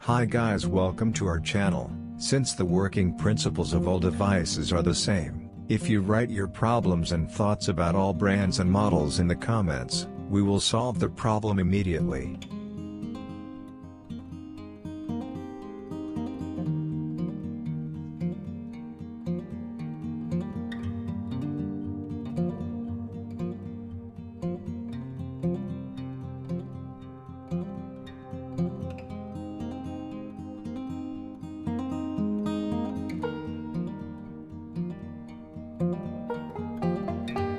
Hi guys, welcome to our channel. Since the working principles of all devices are the same, if you write your problems and thoughts about all brands and models in the comments, we will solve the problem immediately.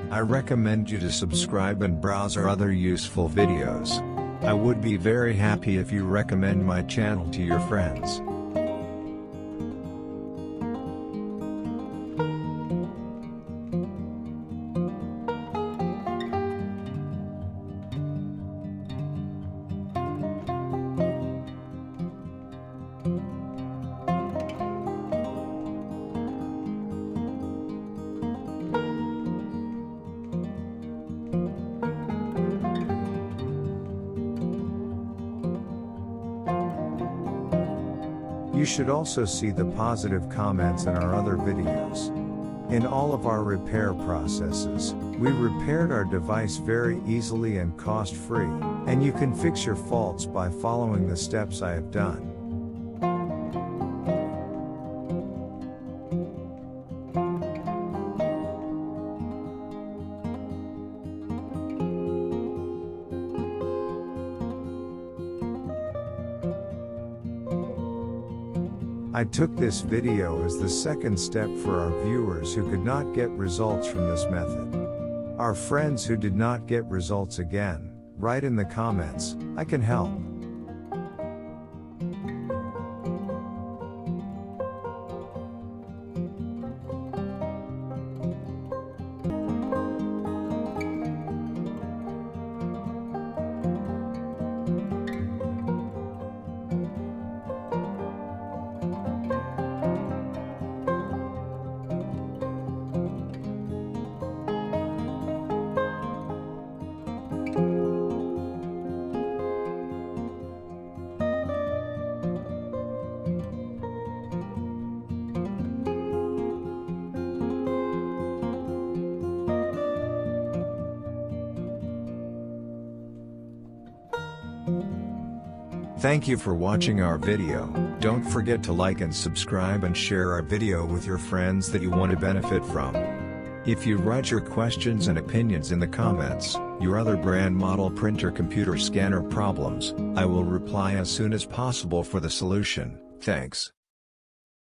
I recommend you to subscribe and browse our other useful videos. I would be very happy if you recommend my channel to your friends. You should also see the positive comments in our other videos. In all of our repair processes, we repaired our device very easily and cost-free, and you can fix your faults by following the steps I have done. I took this video as the second step for our viewers who could not get results from this method. Our friends who did not get results again, write in the comments, I can help. Thank you for watching our video. Don't forget to like and subscribe and share our video with your friends that you want to benefit from. If you write your questions and opinions in the comments, your other brand model printer computer scanner problems, I will reply as soon as possible for the solution. Thanks.